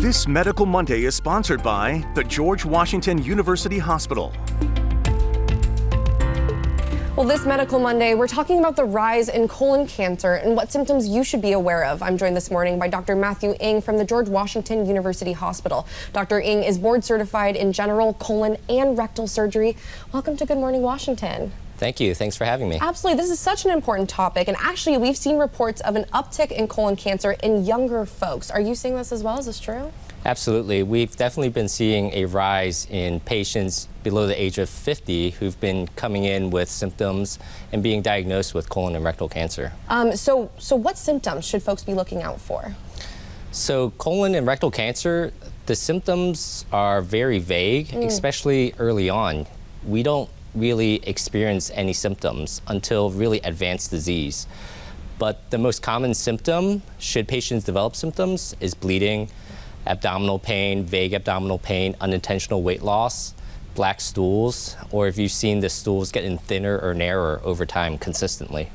This Medical Monday is sponsored by the George Washington University Hospital. Well, this Medical Monday, we're talking about the rise in colon cancer and what symptoms you should be aware of. I'm joined this morning by Dr. Matthew Ng from the George Washington University Hospital. Dr. Ng is board certified in general colon and rectal surgery. Welcome to Good Morning Washington. Thank you. Thanks for having me. Absolutely. This is such an important topic. And actually, we've seen reports of an uptick in colon cancer in younger folks. Are you seeing this as well? Is this true? Absolutely. We've definitely been seeing a rise in patients below the age of 50 who've been coming in with symptoms and being diagnosed with colon and rectal cancer. So what symptoms should folks be looking out for? So colon and rectal cancer, the symptoms are very vague, especially early on. We don't really experience any symptoms until really advanced disease. But the most common symptom, should patients develop symptoms, is bleeding, abdominal pain, vague abdominal pain, unintentional weight loss, black stools, or if you've seen the stools getting thinner or narrower over time consistently.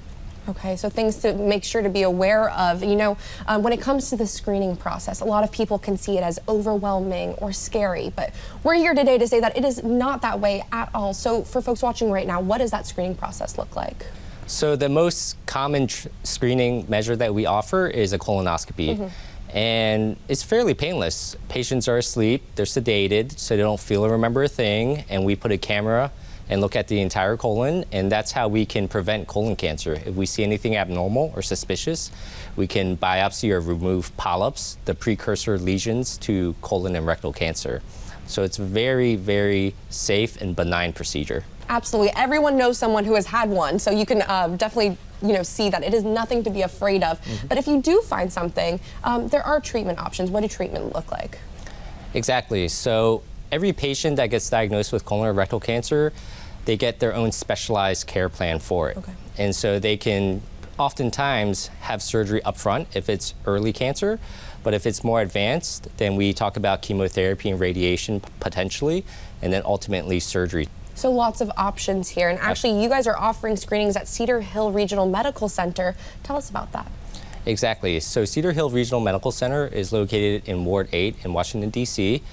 Okay, so things to make sure to be aware of. You know, when it comes to the screening process, a lot of people can see it as overwhelming or scary, but we're here today to say that it is not that way at all. So for folks watching right now, what does that screening process look like? So the most common screening measure that we offer is a colonoscopy. And it's fairly painless. Patients are asleep, they're sedated, so they don't feel or remember a thing, and we put a camera and look at the entire colon, and that's how we can prevent colon cancer. If we see anything abnormal or suspicious, we can biopsy or remove polyps, the precursor lesions to colon and rectal cancer. So it's a very, very safe and benign procedure. Absolutely. Everyone knows someone who has had one, so you can definitely see that it is nothing to be afraid of. But if you do find something, there are treatment options. What do treatment look like? Exactly. So every patient that gets diagnosed with colon or rectal cancer, they get their own specialized care plan for it. Okay. And so they can oftentimes have surgery up front if it's early cancer, but if it's more advanced, then we talk about chemotherapy and radiation potentially, and then ultimately surgery. So lots of options here. And actually, you guys are offering screenings at Cedar Hill Regional Medical Center. Tell us about that. Exactly. So Cedar Hill Regional Medical Center is located in Ward 8 in Washington, D.C.,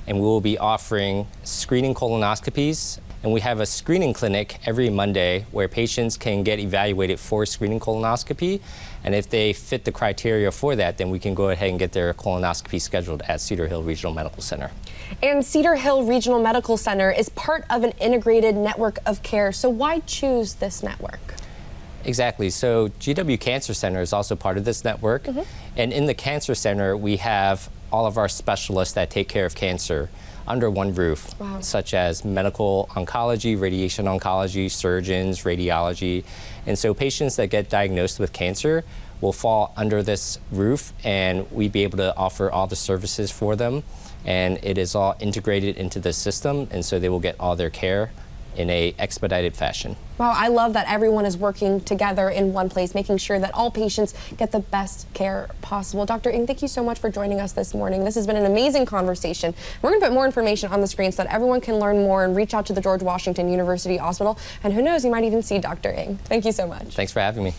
and we will be offering screening colonoscopies. And we have a screening clinic every Monday where patients can get evaluated for screening colonoscopy. And if they fit the criteria for that, then we can go ahead and get their colonoscopy scheduled at Cedar Hill Regional Medical Center. And Cedar Hill Regional Medical Center is part of an integrated network of care. So why choose this network? Exactly. So GW Cancer Center is also part of this network. And in the Cancer Center, we have all of our specialists that take care of cancer under one roof, such as medical oncology, radiation oncology, surgeons, radiology. And so patients that get diagnosed with cancer will fall under this roof, and we'd be able to offer all the services for them. And it is all integrated into the system, and so they will get all their care in a expedited fashion. Wow, I love that everyone is working together in one place, making sure that all patients get the best care possible. Dr. Ng, thank you so much for joining us this morning. This has been an amazing conversation. We're going to put more information on the screen so that everyone can learn more and reach out to the George Washington University Hospital. And who knows, you might even see Dr. Ng. Thank you so much. Thanks for having me.